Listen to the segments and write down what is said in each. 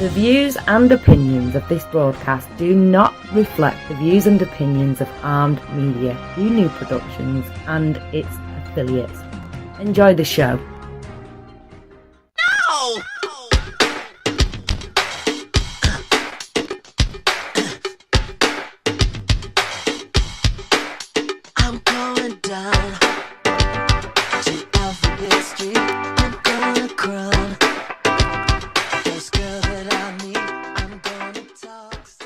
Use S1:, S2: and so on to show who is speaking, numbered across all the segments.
S1: The views and opinions of this broadcast do not reflect the views and opinions of Armed Media, New Productions, and its affiliates. Enjoy the show.
S2: No! I'm going down to Alphabet Street. I'm gonna crown this girl that I meet. I'm gonna talk so.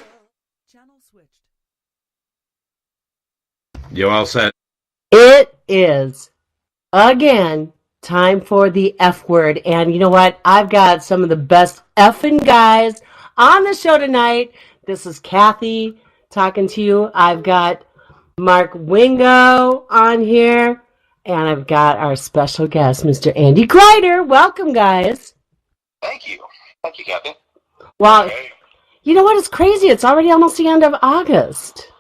S1: Channel switched.
S3: You all set?
S4: It is, again, time for the F word. And you know what? I've got some of the best effing guys on the show tonight. This is Kathy talking to you. I've got Mark Wingo on here. And I've got our special guest, Mr. Andy Greider. Welcome, guys.
S5: Thank you. Thank you, Captain.
S4: Well, you know what? It's crazy. It's already almost the end of August.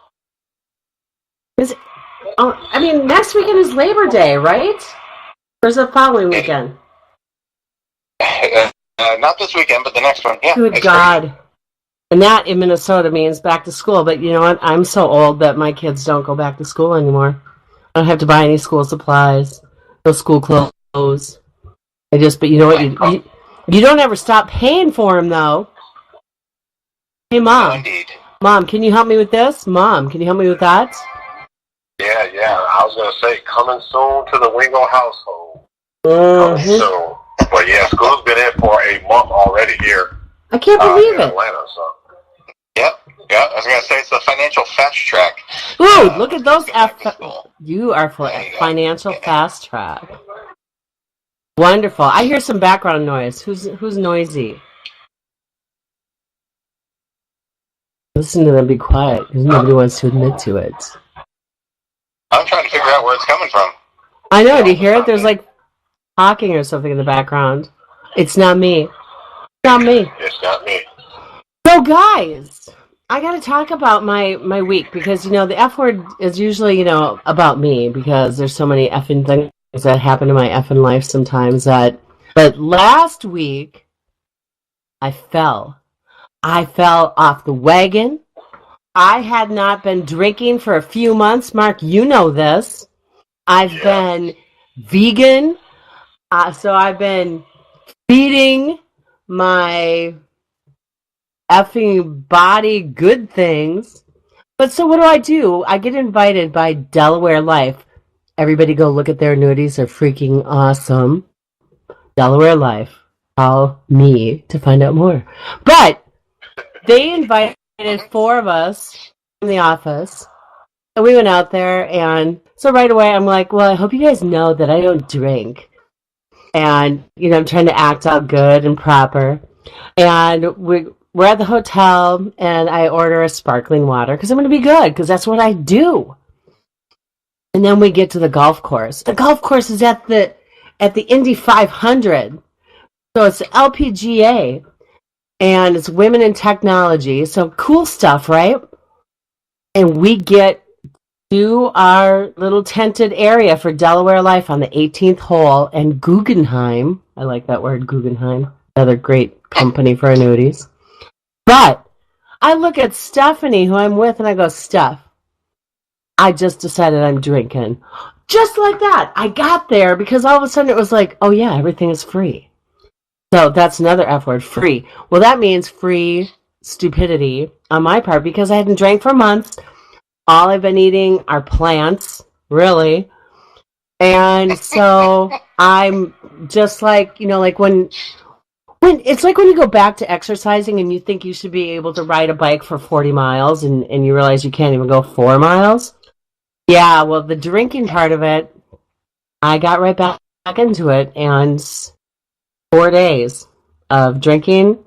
S4: Next weekend is Labor Day, right? Or is it the following weekend?
S5: Not this weekend, but the next one. Yeah.
S4: Good God. Crazy. And that in Minnesota means back to school. But you know what? I'm so old that my kids don't go back to school anymore. I don't have to buy any school supplies, no school clothes. But you know what? You don't ever stop paying for them, though. Hey, Mom.
S5: No, indeed.
S4: Mom, can you help me with this? Mom, can you help me with that?
S6: Yeah. I was going to say, coming soon to the Wingo household.
S4: Mm-hmm.
S6: Coming soon. But yeah, school's been in for a month already here.
S4: I can't believe
S6: in
S4: it.
S6: Atlanta, so.
S5: Yep. I was going to say it's the financial fast track.
S4: Ooh, look at those. You are for a financial fast track. Wonderful. I hear some background noise. Who's noisy? Listen to them be quiet, because nobody wants to admit to it.
S5: I'm trying to figure out where it's coming from.
S4: I know. Do you hear it? There's like talking or something in the background. It's not me. It's not me.
S6: It's not me.
S4: So, guys, I got to talk about my week, because, the F word is usually, about me, because there's so many effing things that happen in my effing life sometimes but last week, I fell off the wagon. I had not been drinking for a few months. Mark, you know this. I've been vegan. So I've been feeding my effing body good things. But so what do? I get invited by Delaware Life. Everybody go look at their annuities. They're freaking awesome. Delaware Life. Call me to find out more. But they invited 4 of us from the office, and we went out there, and so right away I'm like, well, I hope you guys know that I don't drink, and I'm trying to act all good and proper, and we're at the hotel, and I order a sparkling water because I'm going to be good, because that's what I do. And then we get to the golf course. The golf course is at the Indy 500, so it's the LPGA. And it's women in technology. So cool stuff, right? And we get to our little tented area for Delaware Life on the 18th hole. And Guggenheim, I like that word, Guggenheim, another great company for annuities. But I look at Stephanie, who I'm with, and I go, Steph, I just decided I'm drinking. Just like that. I got there because all of a sudden it was like, oh yeah, everything is free. So that's another F word, free. Well, that means free stupidity on my part, because I hadn't drank for months. All I've been eating are plants, really. And so I'm just like, like when it's like when you go back to exercising and you think you should be able to ride a bike for 40 miles and you realize you can't even go 4 miles. Yeah, well, the drinking part of it, I got right back into it, and 4 days of drinking.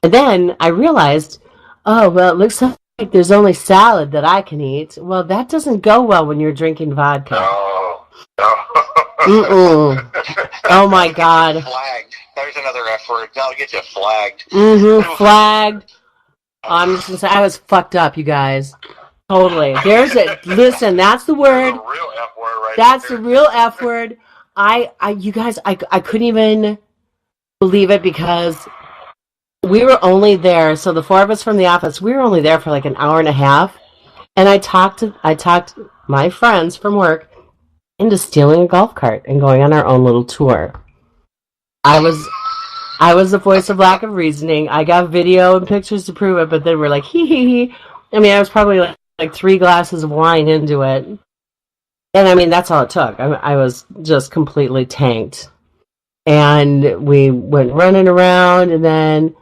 S4: And then I realized, oh, well, it looks like there's only salad that I can eat. Well, that doesn't go well when you're drinking vodka.
S6: No.
S4: Oh, my God.
S5: Flagged. There's another F word. That'll get you flagged.
S4: Flagged. I'm just going to say, I was fucked up, you guys. Totally. There's it. Listen, that's the word.
S6: That's the real F word right
S4: That's
S6: there.
S4: the real F word. You guys, I couldn't even believe it, because we were only there, so the four of us from the office, we were only there for like an hour and a half. And I talked my friends from work into stealing a golf cart and going on our own little tour. I was the voice of lack of reasoning. I got video and pictures to prove it, but then we're like, hee hee hee. I mean, I was probably like 3 glasses of wine into it. And I mean, that's all it took. I was just completely tanked. And we went running around, and then,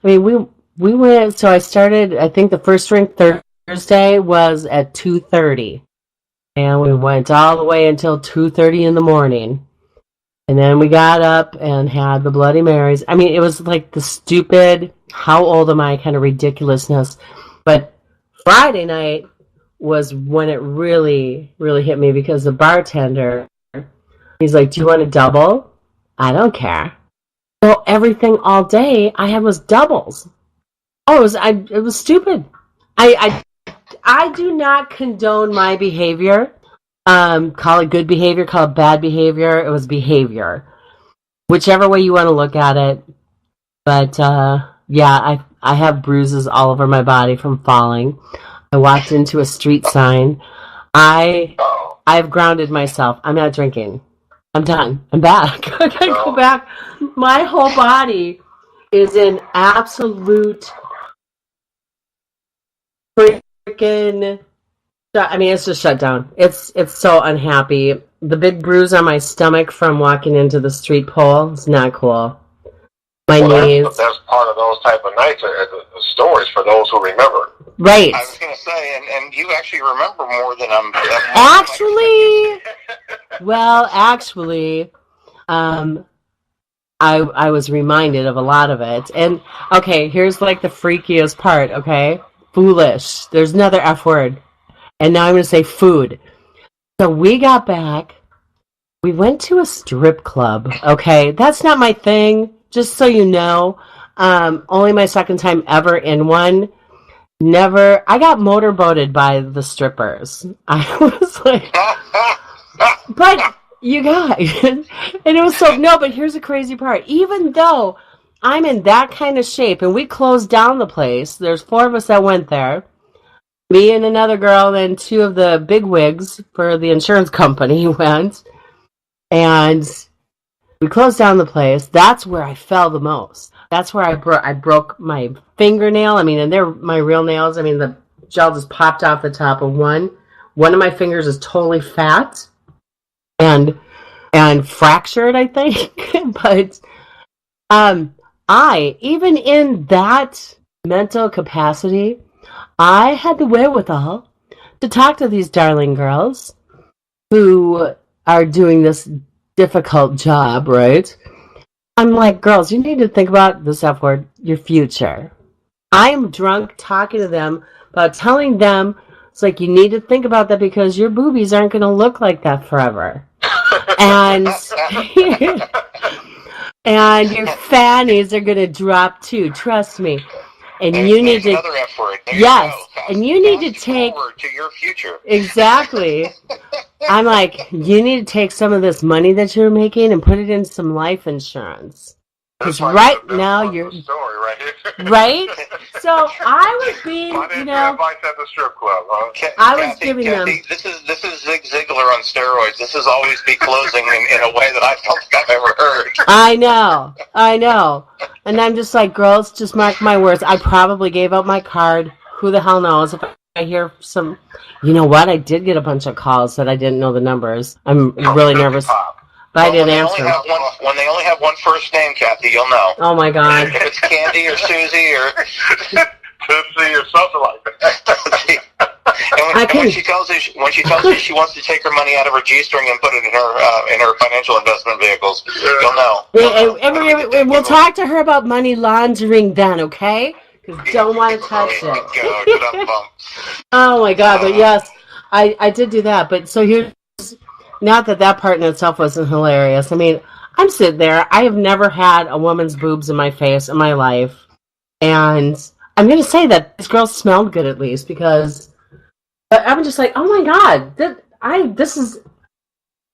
S4: I mean, we went, so I started, I think the first drink Thursday was at 2:30. And we went all the way until 2:30 in the morning. And then we got up and had the Bloody Marys. I mean, it was like the stupid, how old am I kind of ridiculousness. But Friday night was when it really, really hit me, because the bartender, he's like, do you want a double? I don't care. So everything all day I had was doubles. Oh, it was stupid. I do not condone my behavior. Call it good behavior, call it bad behavior. It was behavior. Whichever way you want to look at it. But, yeah, I have bruises all over my body from falling. I walked into a street sign. I've grounded myself. I'm not drinking. I'm done. I'm back. I gotta go back. My whole body is in absolute freaking... I mean, it's just shut down. It's so unhappy. The big bruise on my stomach from walking into the street pole is not cool. My knees.
S6: That's part of those type of nights, the stories for those who remember.
S4: Right.
S5: I was going to say, and you actually remember more than I'm...
S4: Actually, I was reminded of a lot of it. And, okay, here's like the freakiest part, okay? Foolish. There's another F word. And now I'm going to say food. So we got back. We went to a strip club, okay? That's not my thing, just so you know. Only my second time ever in one. Never. I got motorboated by the strippers. I was like... But, you guys... And it was so... No, but here's the crazy part. Even though I'm in that kind of shape, and we closed down the place, there's 4 of us that went there. Me and another girl and 2 of the big wigs for the insurance company went. And we closed down the place. That's where I fell the most. That's where I broke my fingernail. I mean, and they're my real nails. I mean, the gel just popped off the top of one. One of my fingers is totally fat and fractured, I think. But even in that mental capacity, I had the wherewithal to talk to these darling girls who are doing this difficult job, right? I'm like, girls, you need to think about this F word, your future. I'm drunk talking to them about telling them, it's like, you need to think about that because your boobies aren't going to look like that forever. And and your fannies are going to drop too, trust me. And you need to...
S5: Another F word.
S4: Yes, and you need to take...
S5: forward to your future.
S4: Exactly. I'm like, you need to take some of this money that you're making and put it in some life insurance. Because right now you're...
S6: Story right here.
S4: Right? So I was being, you know...
S6: advice at the strip club, huh?
S4: I was giving them...
S5: This is Zig Ziglar on steroids. This is always be closing in a way that I don't think I've ever heard.
S4: I know. And I'm just like, girls, just mark my words. I probably gave out my card. Who the hell knows if I hear some... You know what? I did get a bunch of calls that I didn't know the numbers. I'm really nervous. But I didn't answer.
S5: When they only have one first name, Kathy, you'll know.
S4: Oh, my God.
S5: If it's Candy or Susie or...
S6: Tootsie or something like that.
S5: And when she tells you she wants to take her money out of her G-string and put it in her financial investment vehicles, you'll know.
S4: We'll talk to her about money laundering then, okay? Because don't want to touch it. Oh my God! But yes, I did do that. But so here's not that part in itself wasn't hilarious. I mean, I'm sitting there. I have never had a woman's boobs in my face in my life, and I'm gonna say that this girl smelled good at least because. But I'm just like, oh my God, this is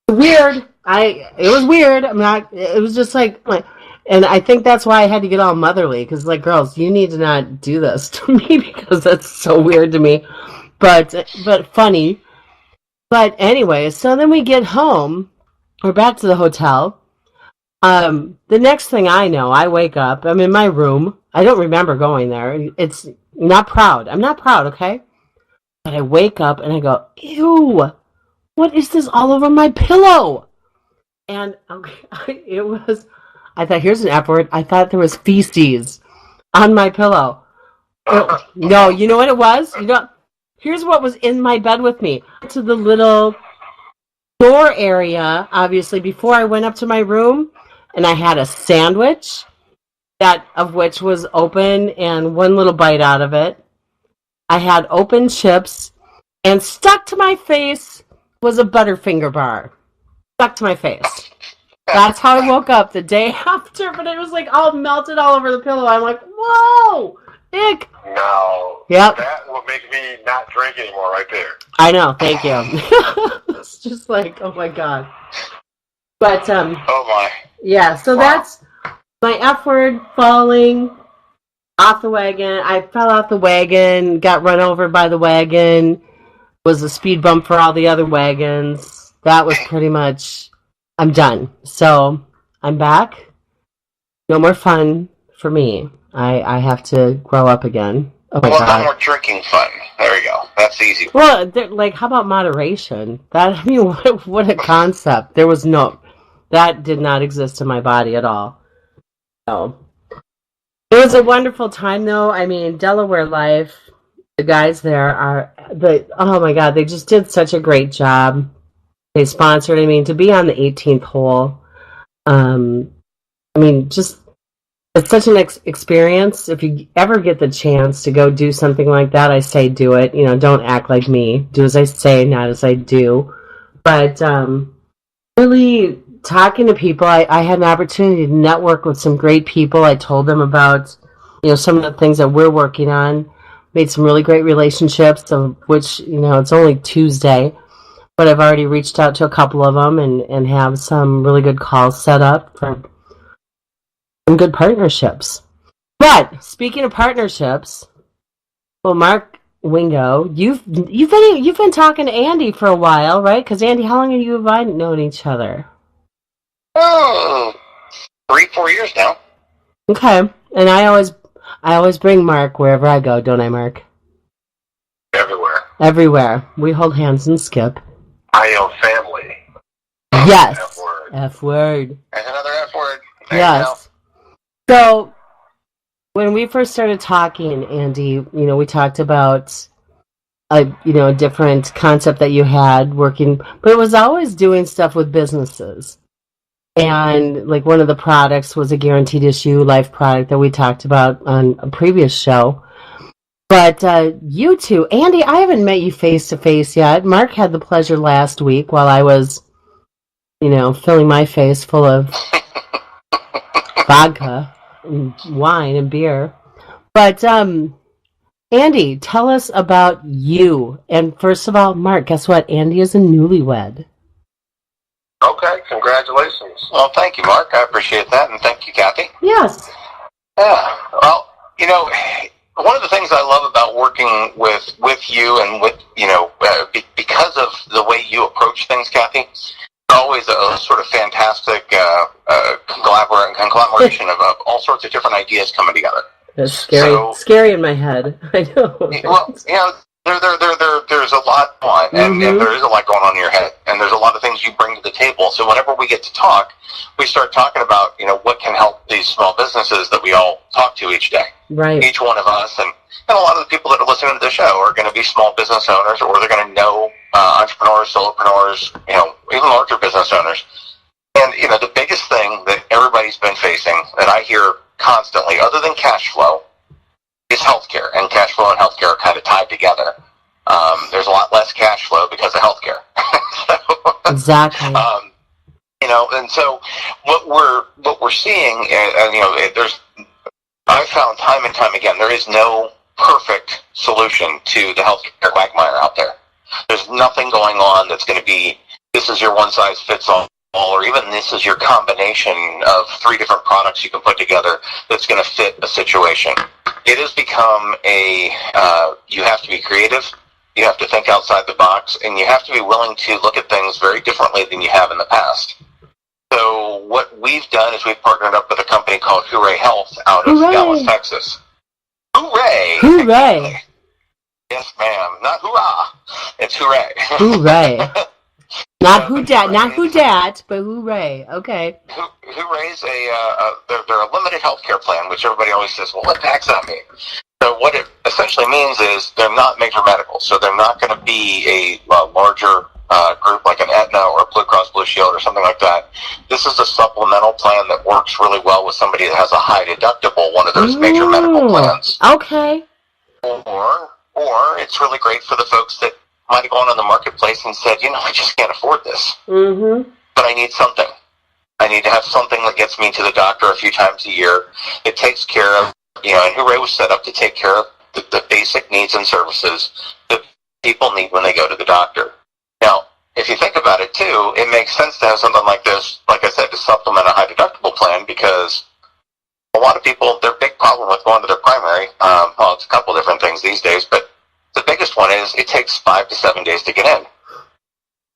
S4: weird. It was weird. It was just like, And I think that's why I had to get all motherly, because, like, girls, you need to not do this to me because that's so weird to me. But funny. But anyway, so then we get home. We're back to the hotel. The next thing I know, I wake up. I'm in my room. I don't remember going there. It's not proud. I'm not proud, okay? But I wake up and I go, ew, what is this all over my pillow? And I thought, here's an F word. I thought there was feces on my pillow. No, you know what it was? Here's what was in my bed with me. To the little door area, obviously, before I went up to my room, and I had a sandwich, that of which was open and one little bite out of it. I had open chips, and stuck to my face was a Butterfinger bar. Stuck to my face. That's how I woke up the day after, but it was like all melted all over the pillow. I'm like, whoa, ick.
S6: No.
S4: Yep.
S6: That will make me not drink anymore right there.
S4: I know, thank you. It's just like, oh my God. But,
S5: Oh my.
S4: yeah, so that's my F word falling off the wagon. I fell off the wagon, got run over by the wagon, was a speed bump for all the other wagons. That was pretty much, I'm done. So, I'm back. No more fun for me. I have to grow up again. Oh my
S5: Well,
S4: God.
S5: no more drinking fun. There you go. That's easy.
S4: Well, like, how about moderation? What a concept. That did not exist in my body at all. So, it was a wonderful time, though. I mean, Delaware Life, the guys there oh my God, they just did such a great job. They sponsored, to be on the 18th hole. Just, it's such an experience. If you ever get the chance to go do something like that, I say do it. Don't act like me. Do as I say, not as I do. But really talking to people, I had an opportunity to network with some great people. I told them about, some of the things that we're working on. Made some really great relationships, of which, it's only Tuesday. But I've already reached out to a couple of them and have some really good calls set up for some good partnerships. But speaking of partnerships, well, Mark, Wingo, you've been talking to Andy for a while, right? Because Andy, how long have you and I known each other?
S5: Oh, 3-4 years now.
S4: Okay, and I always bring Mark wherever I go, don't I, Mark?
S6: Everywhere.
S4: Everywhere. We hold hands and skip.
S6: I am family.
S4: Yes.
S6: F word.
S4: F word.
S5: There's another F word. There you
S4: Yes. So, when we first started talking, Andy, we talked about a different concept that you had working, but it was always doing stuff with businesses. And like one of the products was a guaranteed issue life product that we talked about on a previous show. But you two, Andy, I haven't met you face to face yet. Mark had the pleasure last week while I was, filling my face full of vodka and wine and beer. But Andy, tell us about you. And first of all, Mark, guess what? Andy is a newlywed.
S6: Okay, congratulations.
S5: Well, thank you, Mark. I appreciate that, and thank you, Kathy.
S4: Yes.
S5: Yeah. Well, one of the things I love about working with you and with, because of the way you approach things, Kathy, it's always a sort of fantastic conglomeration of all sorts of different ideas coming together.
S4: That's scary. Scary in my head. I know.
S5: Well, there's a lot on, and there is a lot going on in your head, and there's a lot of things you bring to the table. So whenever we get to talk, we start talking about, what can help these small businesses that we all talk to each day.
S4: Right.
S5: Each one of us, and a lot of the people that are listening to the show are going to be small business owners, or they're going to know entrepreneurs, solopreneurs, even larger business owners. And, the biggest thing that everybody's been facing that I hear constantly, other than cash flow, is healthcare. And cash flow and healthcare are kind of tied together. There's a lot less cash flow because of healthcare.
S4: Exactly.
S5: And so what we're seeing, I've found time and time again, there is no perfect solution to the healthcare quagmire out there. There's nothing going on that's going to be, this is your one size fits all or even this is your combination of 3 different products you can put together that's going to fit a situation. It has become you have to be creative, you have to think outside the box, and you have to be willing to look at things very differently than you have in the past. So what we've done is we've partnered up with a company called Hooray Health out of
S4: Hooray.
S5: Dallas, Texas. Hooray!
S4: Hooray!
S5: Yes, ma'am. Not hoorah. It's hooray.
S4: Hooray! Not who dat, but hooray. Okay.
S5: Hooray's they're a limited healthcare plan, which everybody always says, well, what the heck's that mean? So what it essentially means is they're not major medical, so they're not going to be a larger group like an Aetna or Blue Cross Blue Shield or something like that. This is a supplemental plan that works really well with somebody that has a high deductible, one of those major medical plans.
S4: Okay.
S5: Or it's really great for the folks that might have gone on the marketplace and said, I just can't afford this.
S4: Mm-hmm.
S5: But I need something. I need to have something that gets me to the doctor a few times a year. It takes care of, and Hooray was set up to take care of the basic needs and services that people need when they go to the doctor. Now, if you think about it too, it makes sense to have something like this, like I said, to supplement a high deductible plan, because a lot of people, their big problem with going to their primary, well, it's a couple different things these days, but the biggest one is it takes 5 to 7 days to get in.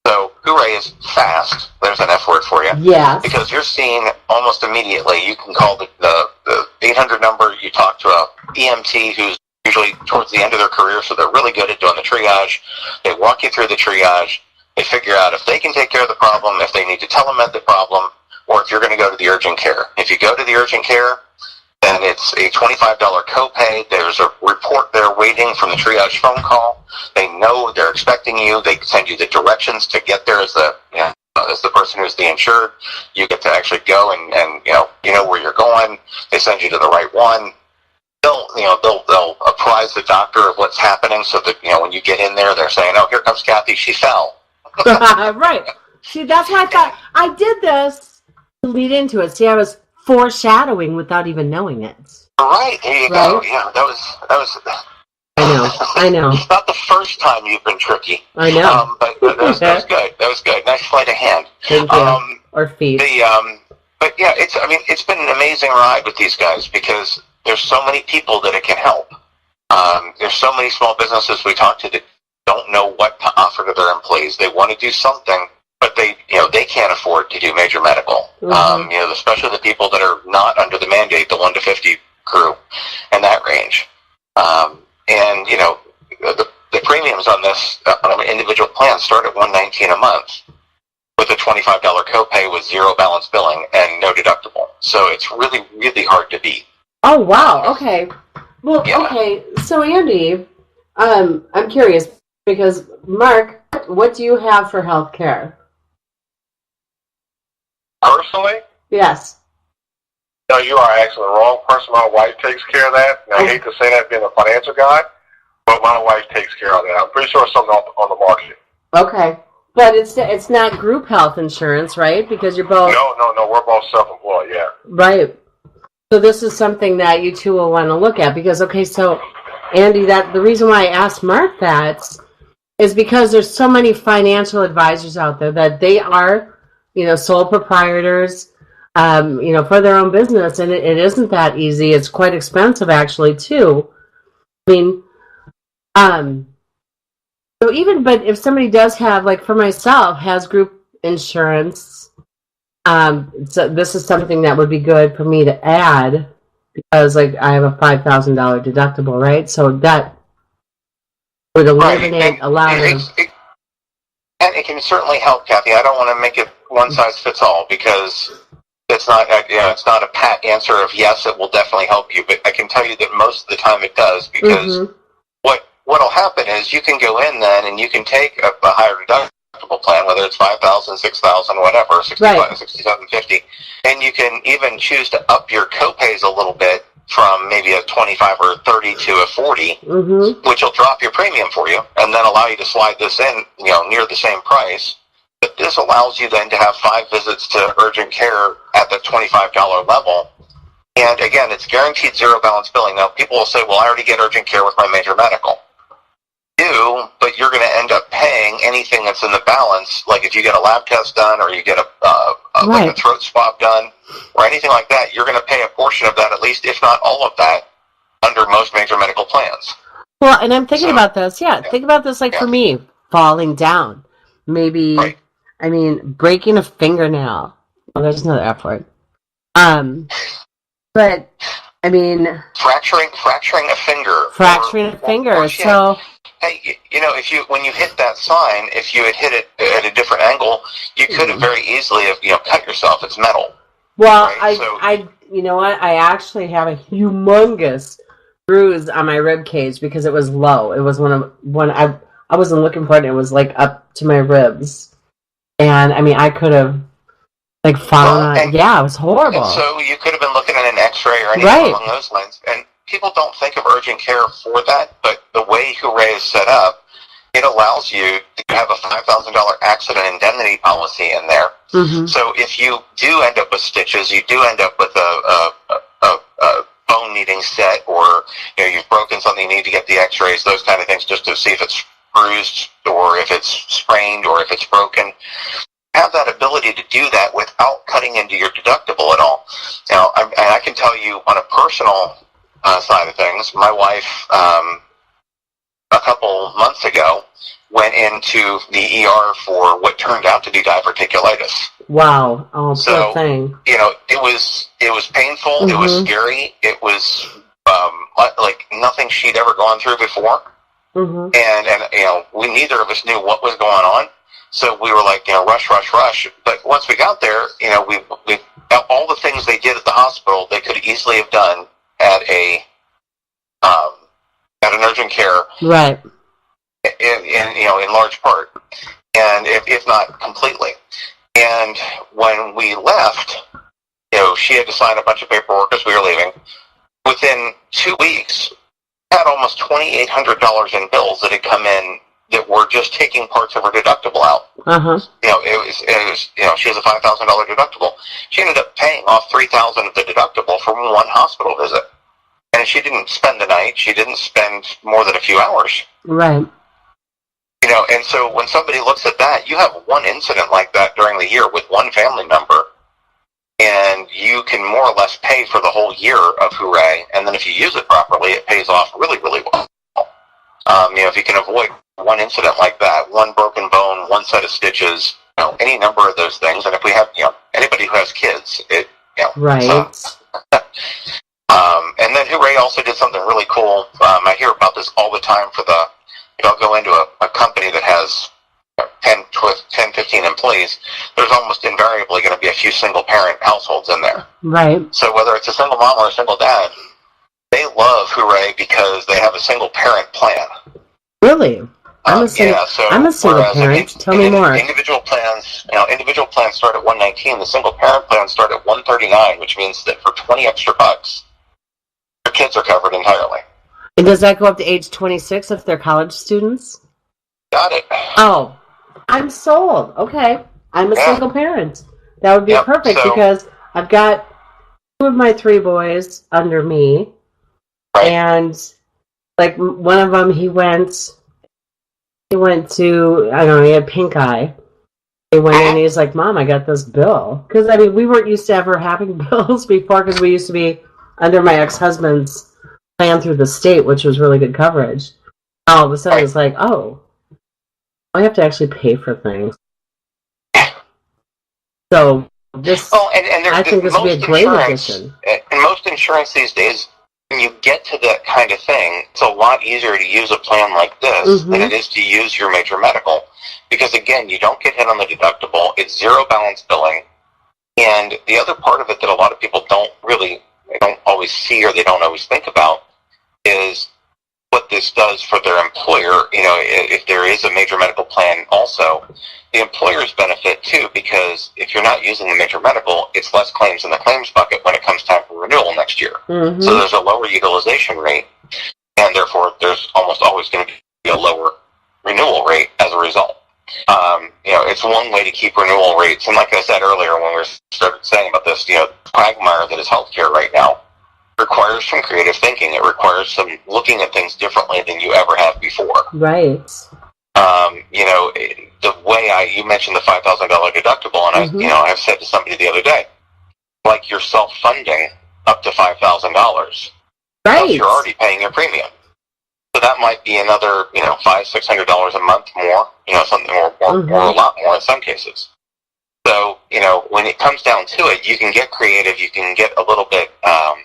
S5: So Hooray is fast. There's an F word for you.
S4: Yes.
S5: Because you're seen almost immediately. You can call the 800 number. You talk to a EMT who's usually towards the end of their career, so they're really good at doing the triage. They walk you through the triage. They figure out if they can take care of the problem, if they need to telemed the problem, or if you're going to go to the urgent care. If you go to the urgent care, then it's a $25 copay. There's a report there waiting from the triage phone call. They know they're expecting you. They send you the directions to get there as the person who's the insured. You get to actually go and you know where you're going. They send you to the right one. They'll apprise the doctor of what's happening, so that when you get in there, they're saying, "Oh, here comes Kathy. She fell."
S4: Right. See, that's why I thought I did this to lead into it. See, I was foreshadowing without even knowing it.
S5: Right, there you go. Yeah, that was.
S4: I know.
S5: It's not the first time you've been tricky.
S4: I know.
S5: But that was good. That was good. Nice sleight of hand.
S4: Thank you. Or feet.
S5: But yeah, it's been an amazing ride with these guys, because there's so many people that it can help. There's so many small businesses we talk to that don't know what to offer to their employees. They want to do something, but they can't afford to do major medical.
S4: Mm-hmm.
S5: Especially the people that are not under the mandate, the 1 to 50 crew, and that range. And the premiums on this on an individual plan start at $119 a month, with a $25 copay with zero balance billing and no deductible. So it's really, really hard to beat.
S4: Oh wow! Okay. Well,
S5: Yeah.
S4: okay. So Andy, I'm curious, because Mark, what do you have for health care?
S6: Personally,
S4: Yes.
S6: no, you are asking the wrong person. My wife takes care of that. And I hate to say that being a financial guy, but my wife takes care of that. I'm pretty sure it's something on the market.
S4: Okay. But it's not group health insurance, right? Because you're both
S6: No, we're both self-employed, yeah.
S4: right. So this is something that you two will want to look at, because so Andy, the reason why I asked Mark that is because there's so many financial advisors out there that they are, sole proprietors, for their own business, and it isn't that easy. It's quite expensive, actually, too. I mean, but if somebody does have, like for myself, has group insurance, so this is something that would be good for me to add, because I have a $5,000 deductible, right? So that would eliminate a lot of.
S5: And it can certainly help, Kathy. I don't want to make it one size fits all, because it's not a pat answer of yes, it will definitely help you. But I can tell you that most of the time it does, because what'll happen is you can go in then and you can take a higher deductible plan, whether it's $5,000, $6,000, whatever, $67.50, and you can even choose to up your copays a little bit from maybe a 25 or 30 to a 40, which will drop your premium for you, and then allow you to slide this in, near the same price. But this allows you then to have 5 visits to urgent care at the $25 level. And again, it's guaranteed zero balance billing. Now, people will say, well, I already get urgent care with my major medical. You do, but you're going to end up paying paying anything that's in the balance. Like if you get a lab test done, or you get like a throat swab done, or anything like that, you're going to pay a portion of that, at least, if not all of that, under most major medical plans.
S4: Well, and I'm thinking about this. Yeah, think about this. Like for me, falling down, maybe.
S5: Right.
S4: I mean, breaking a fingernail. Oh, there's another F word. But I mean,
S5: fracturing a finger.
S4: Fracturing a finger. So,
S5: hey, when you hit that sign, if you had hit it at a different angle, you could have very easily have cut yourself. It's metal.
S4: Well, right? You know what? I actually have a humongous bruise on my rib cage because it was low. It was when I wasn't looking for it. It was like up to my ribs, and I mean, I could have fallen on. Yeah, it was horrible.
S5: And so you could have been looking at an X-ray or anything along those lines. And people don't think of urgent care for that, but the way Hooray is set up, it allows you to have a $5,000 accident indemnity policy in there. Mm-hmm. So if you do end up with stitches, you do end up with a bone needing set, or you've broken something, you need to get the X-rays, those kind of things, just to see if it's bruised or if it's sprained or if it's broken. Have that ability to do that without cutting into your deductible at all. Now, I can tell you on a personal side of things, my wife, a couple months ago, went into the ER for what turned out to be diverticulitis.
S4: Wow! Oh, poor thing.
S5: It was painful. Mm-hmm. It was scary. It was like nothing she'd ever gone through before. Mm-hmm. And we neither of us knew what was going on. So we were like, rush. But once we got there, we all the things they did at the hospital, they could easily have done at an urgent care,
S4: right?
S5: In large part, and if not completely. And when we left, she had to sign a bunch of paperwork as we were leaving. Within 2 weeks, had almost $2,800 in bills that had come in that were just taking parts of her deductible out.
S4: Uh-huh.
S5: It was she has a $5,000 deductible. She ended up paying off $3,000 of the deductible for one hospital visit. And she didn't spend the night. She didn't spend more than a few hours.
S4: Right.
S5: And so when somebody looks at that, you have one incident like that during the year with one family member, and you can more or less pay for the whole year of Hooray. And then if you use it properly, it pays off really, really well. If you can avoid one incident like that, one broken bone, one set of stitches, any number of those things. And if we have, anybody who has kids,
S4: right.
S5: And then Hooray also did something really cool. I hear about this all the time for I'll go into a company that has 10, 15 employees. There's almost invariably going to be a few single-parent households in there.
S4: Right.
S5: So whether it's a single mom or a single dad, they love Hooray because they have a single-parent plan.
S4: Really? I'm a single parent. Tell me more.
S5: Individual plans start at $119. The single parent plans start at $139, which means that for $20 extra, your kids are covered entirely.
S4: And does that go up to age 26 if they're college students?
S5: Got it.
S4: Oh, I'm sold. Okay, I'm a single parent. That would be perfect because I've got 2 of my 3 boys under me, right. And like one of them, he went to, I don't know, he had pink eye. He went in and he's like, Mom, I got this bill. Because, I mean, we weren't used to ever having bills before because we used to be under my ex-husband's plan through the state, which was really good coverage. All of a sudden, it's like, oh, I have to actually pay for things. So, this, I think this would be a great addition.
S5: And most insurance these days, when you get to that kind of thing, it's a lot easier to use a plan like this than it is to use your major medical. Because, again, you don't get hit on the deductible. It's zero balance billing. And the other part of it that a lot of people don't always see or they don't always think about is what this does for their employer. If there is a major medical plan also, the employers benefit too, because if you're not using the major medical, it's less claims in the claims bucket when it comes time for renewal next year. Mm-hmm. So there's a lower utilization rate, and therefore there's almost always going to be a lower renewal rate as a result. It's one way to keep renewal rates. And like I said earlier when we started saying about this, quagmire that is healthcare right now requires some creative thinking. It requires some looking at things differently than you ever have before.
S4: Right.
S5: The way you mentioned the $5,000 deductible, and I've said to somebody the other day, like you're self-funding up to $5,000.
S4: Right.
S5: You're already paying your premium. So that might be another, $500-$600 a month more, something or a lot more in some cases. So, when it comes down to it, you can get creative, you can get a little bit out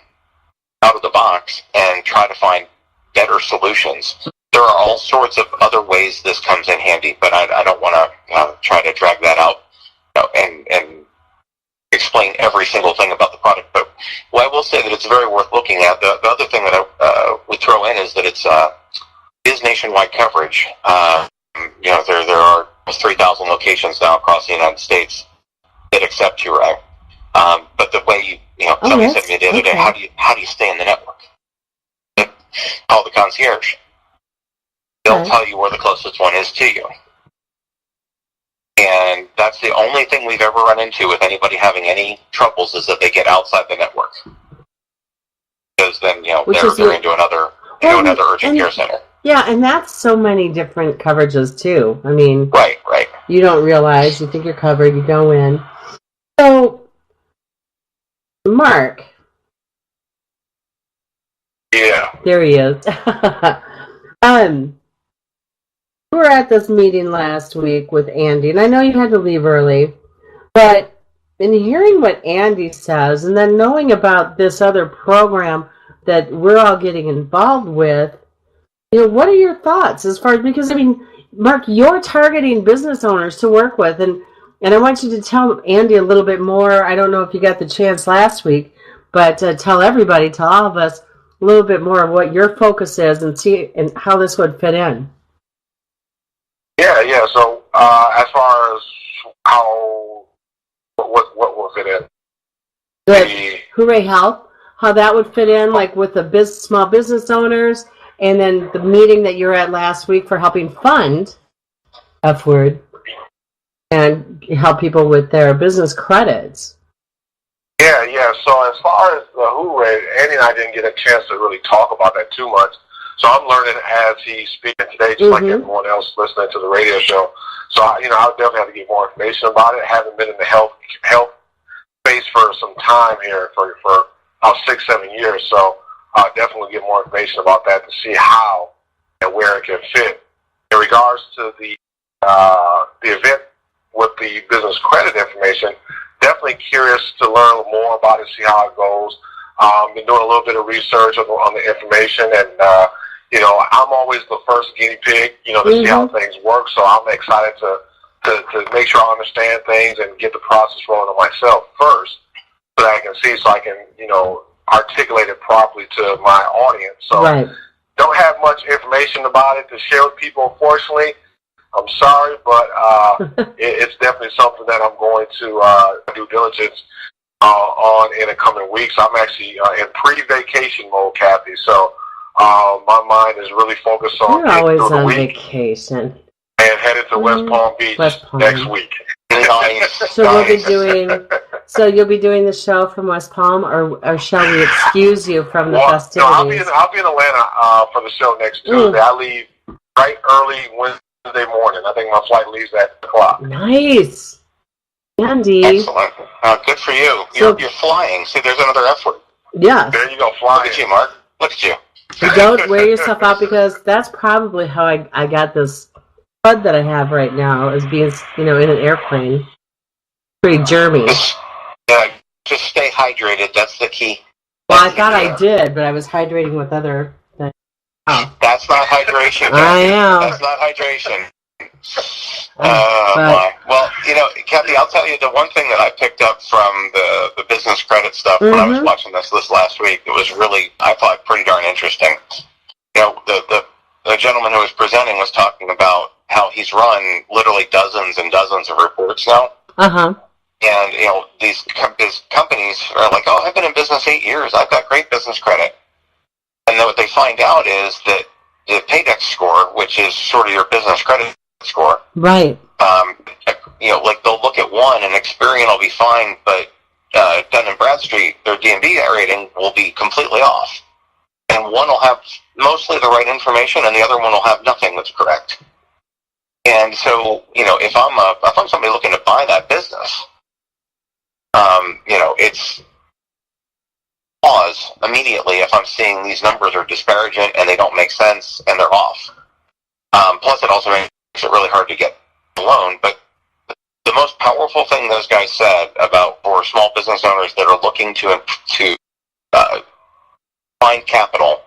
S5: of the box and try to find better solutions. There are all sorts of other ways this comes in handy, but I don't want to try to drag that out and explain every single thing about the product. But I will say that it's very worth looking at. The other thing that I would throw in is that it is nationwide coverage. There are 3,000 locations now across the United States that accept Hooray. But the way somebody said to me the other day, how do you stay in the network? Call the concierge. They'll tell you where the closest one is to you. And that's the only thing we've ever run into with anybody having any troubles is that they get outside the network. Because then, they're into another urgent care center.
S4: Yeah, and that's so many different coverages too. I mean,
S5: right.
S4: You don't realize, you think you're covered, you go in. So, Mark.
S6: Yeah.
S4: There he is. We were at this meeting last week with Andy, and I know you had to leave early, but in hearing what Andy says, and then knowing about this other program that we're all getting involved with, what are your thoughts as far as, because, Mark, you're targeting business owners to work with, and I want you to tell Andy a little bit more. I don't know if you got the chance last week, but tell everybody, tell all of us a little bit more of what your focus is and how this would fit in.
S6: Yeah. So as far as what will fit in?
S4: Good. Hooray Health, how that would fit in, like with the small business owners, and then the meeting that you're at last week for helping fund F-word and help people with their business credits.
S6: Yeah. So as far as the Hooray, Andy and I didn't get a chance to really talk about that too much. So I'm learning as he's speaking today, just like everyone else listening to the radio show. So, I'll definitely have to get more information about it. I haven't been in the health space for some time here, for about 6-7 years. So I'll definitely get more information about that to see how and where it can fit. In regards to the event with the business credit information, definitely curious to learn more about it, see how it goes. Been doing a little bit of research on the information, and I'm always the first guinea pig, to see how things work. So I'm excited to make sure I understand things and get the process rolling on myself first, so that I can see, so I can articulate it properly to my audience. So don't have much information about it to share with people, unfortunately. I'm sorry, but it's definitely something that I'm going to do diligence on in the coming weeks. I'm actually in pre-vacation mode, Kathy. So my mind is really focused on
S4: You're always
S6: through the
S4: on
S6: week
S4: vacation.
S6: and headed to West Palm Beach next week.
S4: So you'll be doing the show from West Palm, or shall we excuse you from the festivities?
S6: No, I'll be in Atlanta for the show next Tuesday. I leave right early Wednesday morning. I think my flight leaves at 8 o'clock.
S4: Nice. Andy.
S5: Excellent. Good for you. You're flying. See, there's another F word.
S4: Yeah.
S6: There you go, flying.
S5: Look at you, Mark. Look at you.
S4: Don't wear yourself out, because that's probably how I got this bud that I have right now, is being, in an airplane. Pretty germy.
S5: Just stay hydrated. That's the key.
S4: Well, I thought I did, but I was hydrating with other things. Oh.
S5: That's not hydration.
S4: I am.
S5: That's not hydration. My. Well, Kathy, I'll tell you the one thing that I picked up from the business credit stuff when I was watching this last week, it was really, I thought, pretty darn interesting. The gentleman who was presenting was talking about how he's run literally dozens and dozens of reports now. And, these companies are like, oh, I've been in business 8 years. I've got great business credit. And then what they find out is that the Paydex score, which is sort of your business credit score.
S4: Right.
S5: Like they'll look at one and Experian will be fine, but Dun & Bradstreet, their D&B rating will be completely off. And one will have mostly the right information and the other one will have nothing that's correct. And so, if I'm somebody looking to buy that business, it's pause immediately if I'm seeing these numbers are disparaging and they don't make sense and they're off. Plus, it also makes it really hard to get a loan. But the most powerful thing those guys said about for small business owners that are looking to find capital,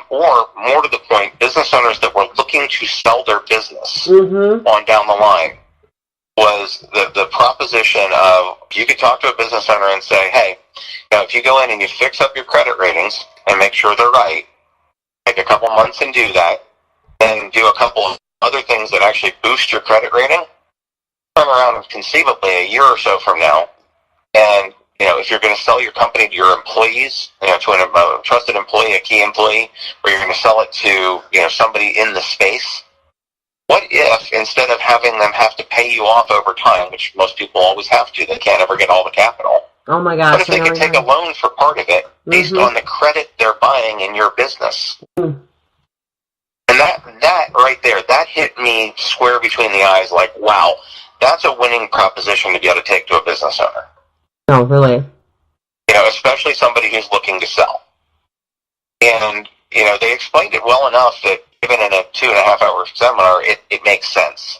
S5: or more to the point, business owners that were looking to sell their business on down the line, was the proposition of you could talk to a business owner and say, hey, if you go in and you fix up your credit ratings and make sure they're right, take a couple months and do that, and do a couple of other things that actually boost your credit rating, turn around conceivably a year or so from now, and if you're going to sell your company to your employees, to a trusted employee, a key employee, or you're going to sell it to somebody in the space, what if instead of having them have to pay you off over time, which most people always have to, they can't ever get all the capital.
S4: Oh my gosh!
S5: What if they could take a loan for part of it based on the credit they're buying in your business? And that right there, that hit me square between the eyes. Like, wow, that's a winning proposition to be able to take to a business owner.
S4: No, really.
S5: Especially somebody who's looking to sell. And, they explained it well enough that even in a 2.5-hour seminar, it makes sense.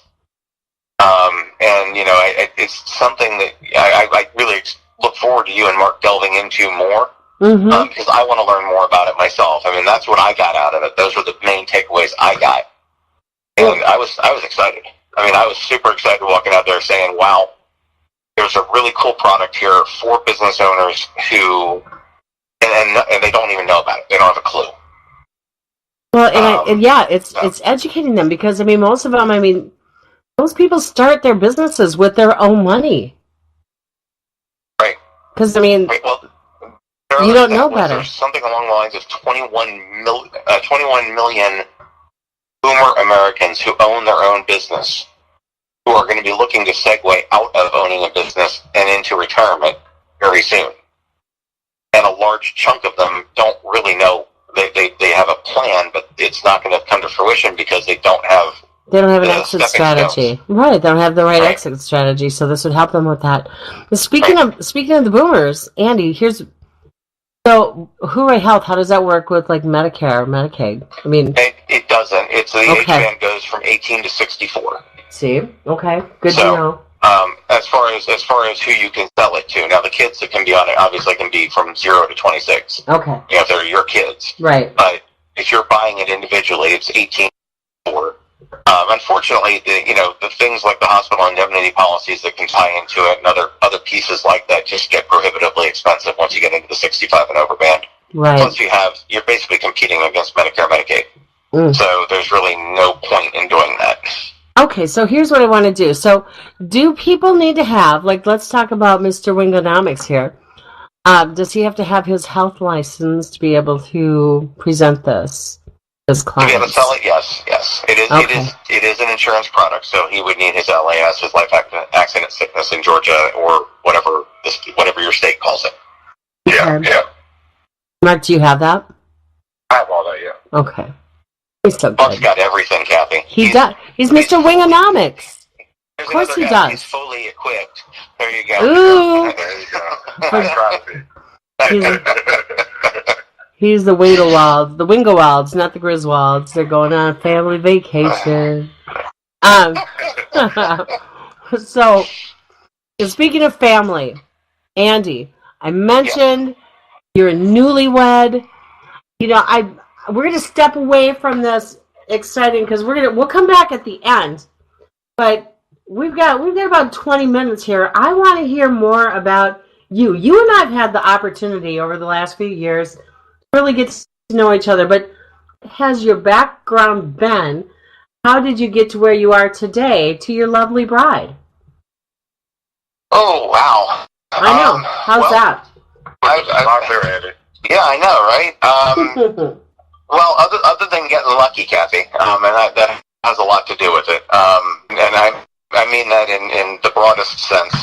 S5: It's something that I really look forward to you and Mark delving into more. Because I want to learn more about it myself. I mean, that's what I got out of it. Those were the main takeaways I got. And I was excited. I mean, I was super excited walking out there saying, wow, there's a really cool product here for business owners who, and they don't even know about it. They don't have a clue.
S4: Well, it's educating them because, most of them, most people start their businesses with their own money.
S5: Right.
S4: Because,
S5: right, well,
S4: you don't know better.
S5: There's something along the lines of 21 million boomer Americans who own their own business, who are going to be looking to segue out of owning a business and into retirement very soon. And a large chunk of them don't really know. They have a plan, but it's not going to come to fruition because they don't have
S4: an exit strategy. Right, they don't have the right exit strategy, so this would help them with that. But speaking of the boomers, Andy, so Hooray Health, how does that work with like Medicare or Medicaid?
S5: It doesn't. It's the age band goes from 18 to 64.
S4: See, okay, good to know.
S5: As far as who you can sell it to, now the kids that can be on it obviously can be from 0 to 26.
S4: Okay.
S5: If they're your kids. Right. But if you're buying it individually, it's 18 to 64. Unfortunately, the things like the hospital indemnity policies that can tie into it and other pieces like that just get prohibitively expensive once you get into the 65 and over band.
S4: Right.
S5: Plus you're basically competing against Medicare, Medicaid. So there's really no point in doing that.
S4: Okay, so here's what I want to do. So do people need to have, let's talk about Mr. Wingonomics here. Does he have to have his health license to be able to present this? To
S5: be able to sell it, yes. It is.
S4: Okay.
S5: It is an insurance product, so he would need his LAS, his life accident sickness in Georgia, or whatever your state calls it. Yeah.
S4: Mark, do you have that?
S6: I have all that. Yeah.
S4: Okay. He's so good.
S5: Mark's got everything, Kathy.
S4: He does. He's Mr. Wingonomics.
S5: Of
S4: course he does.
S5: He's fully equipped. There you go.
S4: Ooh.
S6: There you go. I try to be.
S4: He's the Wingowalds. The Wingowalds, not the Griswolds. They're going on a family vacation. So, speaking of family, Andy, I mentioned you're a newlywed. We're going to step away from this exciting because we'll come back at the end. But we've got about 20 minutes here. I want to hear more about you. You and I have had the opportunity over the last few years to really get to know each other. But has your background been? How did you get to where you are today to your lovely bride?
S5: Oh, wow.
S4: I know. How's that?
S6: Not there, Andy.
S5: Yeah, I know, right? Well, other than getting lucky, Kathy, and that has a lot to do with it. And I mean that in the broadest sense.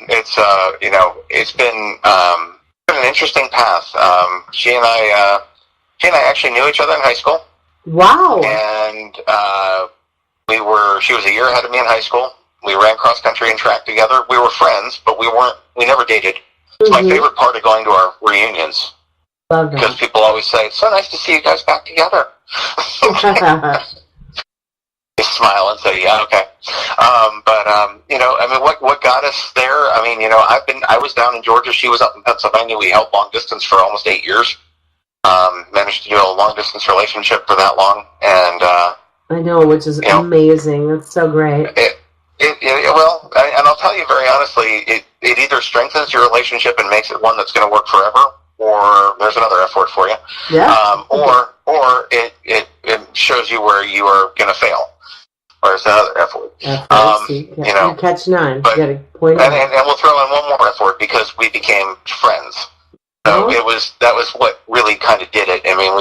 S5: It's been an interesting path. She and I actually knew each other in high school.
S4: Wow.
S5: And She was a year ahead of me in high school. We ran cross country and track together. We were friends, but we never dated. It's my favorite part of going to our reunions.
S4: Love
S5: Because
S4: that.
S5: people always say, it's so nice to see you guys back together. They smile and say, yeah, okay. What got us there? I was down in Georgia. She was up in Pennsylvania. We held long distance for almost 8 years. Managed to do a long distance relationship for that long. And,
S4: I know, which is amazing. That's so great.
S5: And I'll tell you very honestly, it either strengthens your relationship and makes it one that's going to work forever, or there's another F word for you.
S4: Yeah.
S5: Or it shows you where you are going to fail. Or it's another F word.
S4: You catch nine.
S5: But,
S4: you got to point out.
S5: And we'll throw in one more F word because we became friends. So that was what really kind of did it. I mean,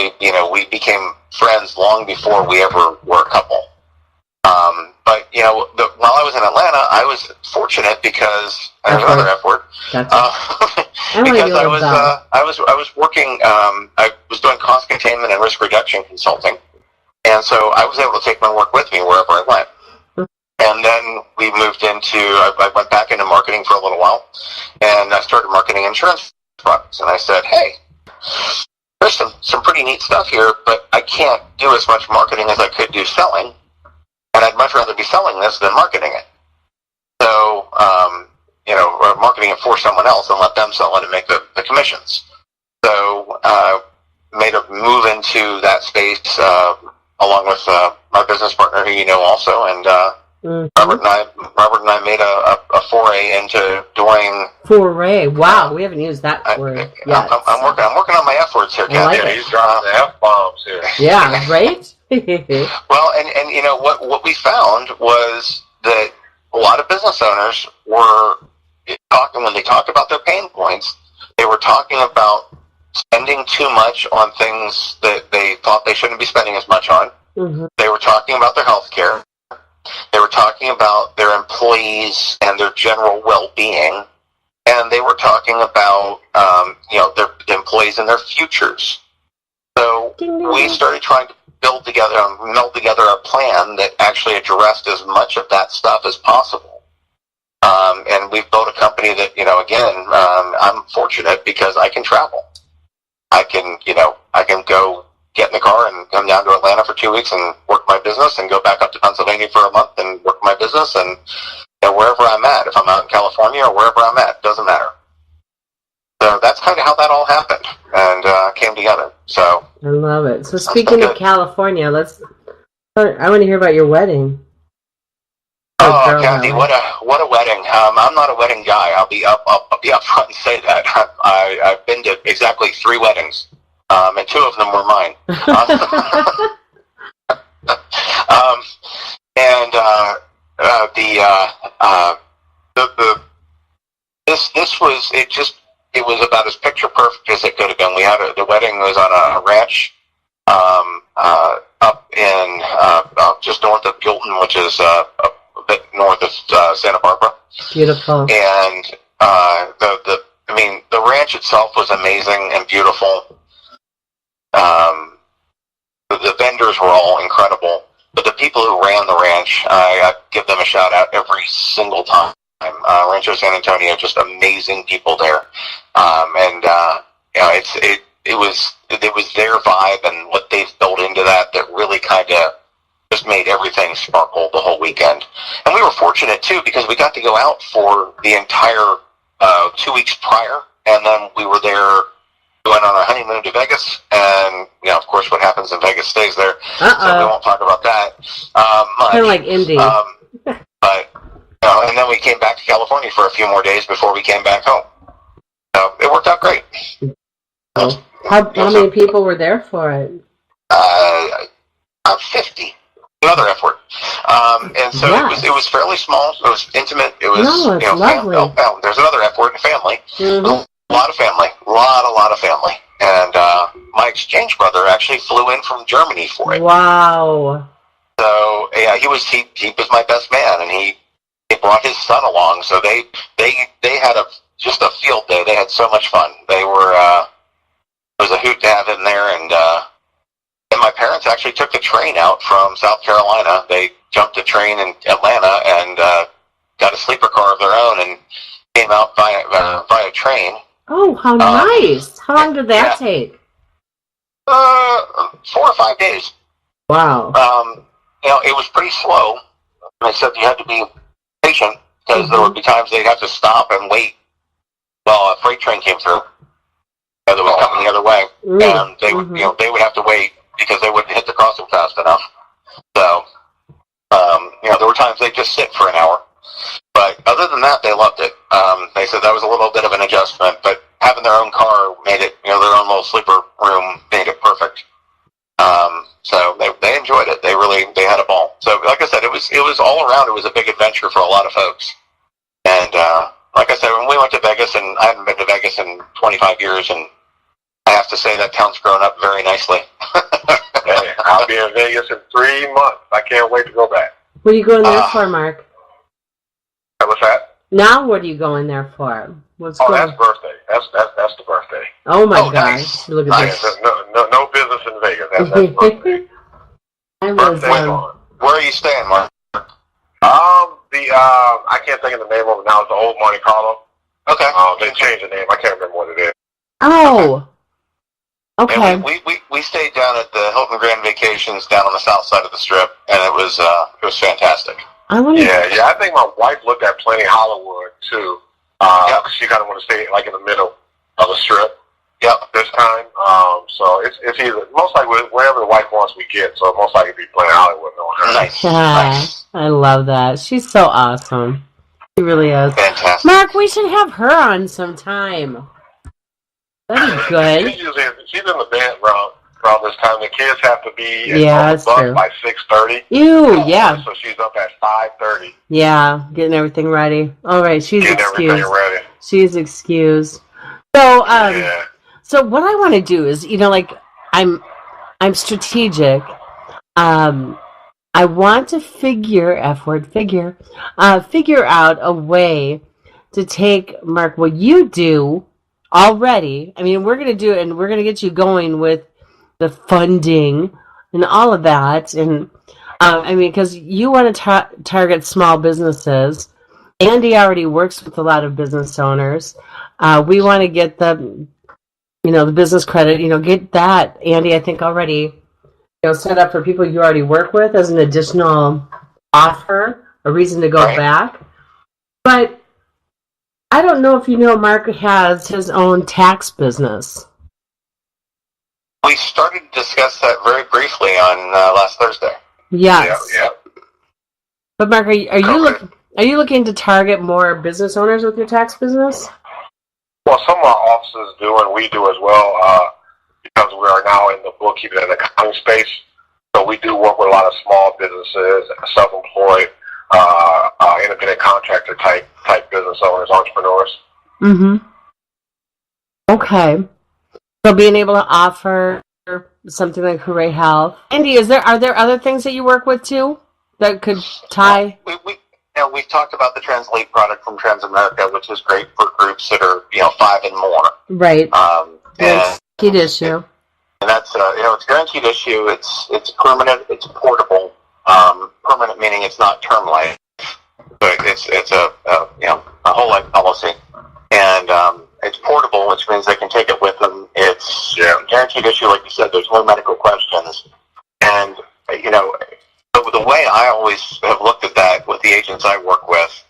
S5: we became friends long before we ever were a couple. But while I was in Atlanta, I was fortunate because there's another F word. Because I was working. I was doing cost containment and risk reduction consulting, and so I was able to take my work with me wherever I went. And then we moved into. I went back into marketing for a little while, and I started marketing insurance products. And I said, hey, there's some pretty neat stuff here, but I can't do as much marketing as I could do selling. And I'd much rather be selling this than marketing it. So, or marketing it for someone else and let them sell it and make the commissions. So, made a move into that space, along with my business partner, who you know also, and Robert and I made a foray into doing.
S4: Foray! Wow, we haven't used that word yet.
S5: I'm working on my F words here, Kathy.
S6: He's dropping the F bombs here.
S4: Yeah, right.
S5: Well, and what we found was that a lot of business owners were talking, when they talked about their pain points, they were talking about spending too much on things that they thought they shouldn't be spending as much on. They were talking about their health care. They were talking about their employees and their general well-being. And they were talking about, their employees and their futures. So we started trying to meld together a plan that actually addressed as much of that stuff as possible. And we've built a company that, I'm fortunate because I can travel. I can go get in the car and come down to Atlanta for 2 weeks and work my business and go back up to Pennsylvania for a month and work my business and wherever I'm at. If I'm out in California or wherever I'm at, doesn't matter. So that's kind of how that all happened and came together. So
S4: I love it. So speaking of California, I want to hear about your wedding.
S5: Oh, Kathy, what a wedding! I'm not a wedding guy. I'll be up front and say that. I've been to exactly 3 weddings, and 2 of them were mine. It was about as picture perfect as it could have been. The wedding was on a ranch up in just north of Gilton, which is a bit north of Santa Barbara.
S4: Beautiful.
S5: And the ranch itself was amazing and beautiful. The vendors were all incredible, but the people who ran the ranch, I give them a shout out every single time. Rancho San Antonio, just amazing people there, it was their vibe and what they've built into that really kind of just made everything sparkle the whole weekend. And we were fortunate too because we got to go out for the entire 2 weeks prior, and then we were there. We went on our honeymoon to Vegas, and of course, what happens in Vegas stays there. So we won't talk about that much.
S4: Kind of like Indy.
S5: But and then we came back to California for a few more days before we came back home. So it worked out great.
S4: How many people were there for it?
S5: About 50. Another F word. And so it was fairly small. It was intimate. It was
S4: lovely.
S5: There's another F word in family. A lot of family. A lot of family. And my exchange brother actually flew in from Germany for it.
S4: Wow.
S5: So he was my best man, and he brought his son along. So they had just a field day. They had so much fun. They were it was a hoot to have him there, and my parents agents actually took the train out from South Carolina. They jumped a train in Atlanta and got a sleeper car of their own and came out via train.
S4: Oh, how nice! How long did that take?
S5: 4 or 5 days.
S4: Wow.
S5: It was pretty slow. They said you had to be patient because there would be times they'd have to stop and wait while a freight train came through that was coming the other way, and they would, they would have to wait because they wouldn't hit the crossing fast enough. So, there were times they'd just sit for an hour. But other than that, they loved it. They said that was a little bit of an adjustment, but having their own car made it, their own little sleeper room made it perfect. So they enjoyed it. They had a ball. So like I said, it was all around. It was a big adventure for a lot of folks. And like I said, when we went to Vegas, and I haven't been to Vegas in 25 years, and I have to say that town's grown up very nicely.
S6: Hey, I'll be in Vegas in 3 months. I can't wait to go back.
S4: What are you going there for, Mark?
S6: What's that?
S4: Now what are you going there for?
S6: That's birthday. That's the birthday.
S4: Oh my gosh!
S5: Nice.
S4: Look at
S5: Nice.
S4: this.
S6: No business in Vegas. That's birthday.
S5: Where are you staying, Mark?
S6: I can't think of the name of it now. It's the old Monte Carlo.
S5: Okay.
S6: They changed the name. I can't remember what it is.
S4: Oh. Okay.
S5: And we stayed down at the Hilton Grand Vacations down on the south side of the Strip, and it was fantastic.
S6: I think my wife looked at Planet Hollywood too. She kind of want to stay like in the middle of the Strip. Yep. This time, so it's either most likely wherever the wife wants we get. So most likely be Planet Hollywood.
S5: Nice.
S4: I love that. She's so awesome. She really is.
S5: Fantastic.
S4: Mark, we should have her on sometime. That'd be good.
S6: She's in the band around this time. The kids have to be
S4: on
S6: the bus by 6:30.
S4: Ew, yeah.
S6: So she's up at 5:30.
S4: Yeah, getting everything ready. All right, she's excused.
S6: Everything ready.
S4: She's excused. So, so what I want to do is, I'm strategic. I want to figure out a way to take, Mark, what you do already. I mean, we're going to do it, and we're going to get you going with the funding and all of that. And, because you want to target small businesses. Andy already works with a lot of business owners. We want to get the business credit, get that, Andy, I think already, set up for people you already work with as an additional offer, a reason to go back. But I don't know if Mark has his own tax business.
S5: We started to discuss that very briefly on last Thursday.
S4: Yes.
S6: Yeah.
S4: But Mark, are you looking to target more business owners with your tax business?
S6: Well, some of our offices do, and we do as well, because we are now in the bookkeeping and accounting space. So we do work with a lot of small businesses, self-employed, independent contractor type business owners, entrepreneurs.
S4: Mm-hmm. Okay. So being able to offer something like Hooray Health. Andy, are there other things that you work with too that could tie?
S5: We've talked about the Translate product from Transamerica, which is great for groups that are 5 and more.
S4: Right.
S5: And
S4: guaranteed issue.
S5: And that's it's guaranteed issue. It's permanent. It's portable. Permanent meaning it's not term life, but it's a whole life policy, and it's portable, which means they can take it with them. It's guaranteed issue, like you said. There's no medical questions, and the way I always have looked at that with the agents I work with,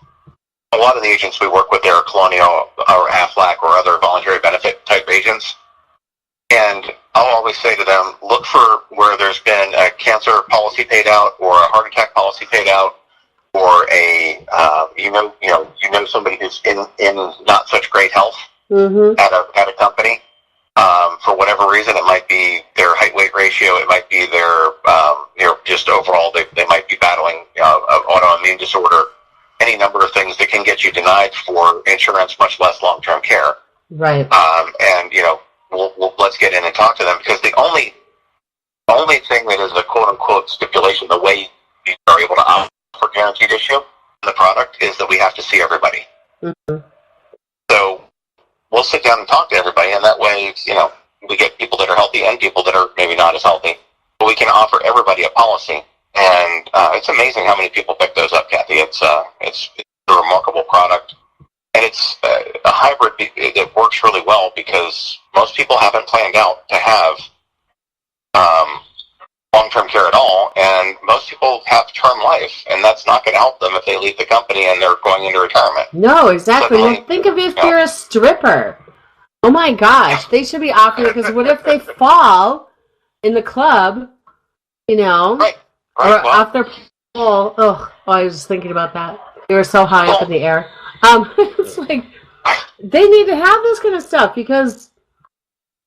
S5: a lot of the agents we work with, they are Colonial or Aflac or other voluntary benefit type agents. And I'll always say to them, look for where there's been a cancer policy paid out or a heart attack policy paid out or a, somebody who's in not such great health at a company. For whatever reason, it might be their height-weight ratio, it might be their, just overall, they might be battling an autoimmune disorder, any number of things that can get you denied for insurance, much less long-term care.
S4: Right.
S5: Let's get in and talk to them, because the only thing that is a quote-unquote stipulation, the way you are able to offer guaranteed issue in the product, is that we have to see everybody. Mm-hmm. So we'll sit down and talk to everybody, and that way, we get people that are healthy and people that are maybe not as healthy. we can offer everybody a policy. And it's amazing how many people pick those up, Kathy. It's a remarkable product. And it's a hybrid that works really well because most people haven't planned out to have long-term care at all, and most people have term life, and that's not going to help them if they leave the company and they're going into retirement.
S4: No, exactly.
S5: Suddenly,
S4: Well, think of if you're a stripper. Oh my gosh, they should be offering, because what if they fall in the club, you know,
S5: right,
S4: or
S5: well,
S4: off their pole? Oh, I was just thinking about that. They were so high up in the air. It's like, they need to have this kind of stuff because,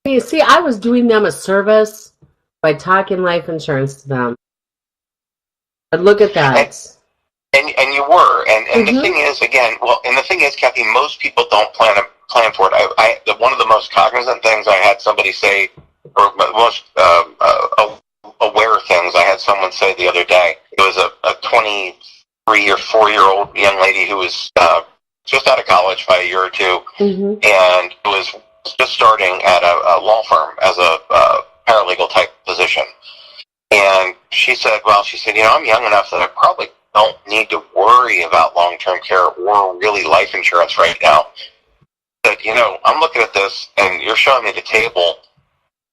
S4: you see, I was doing them a service by talking life insurance to them. But look at that.
S5: And you were, and the thing is, again, and the thing is, Kathy, most people don't plan for it. One of the most cognizant things I had somebody say, or most aware things I had someone say the other day, it was a 23 or 4-year-old young lady who was just out of college by a year or two, and was just starting at a law firm as a paralegal type position. And she said, I'm young enough that I probably don't need to worry about long-term care or really life insurance right now. But, I'm looking at this, and you're showing me the table.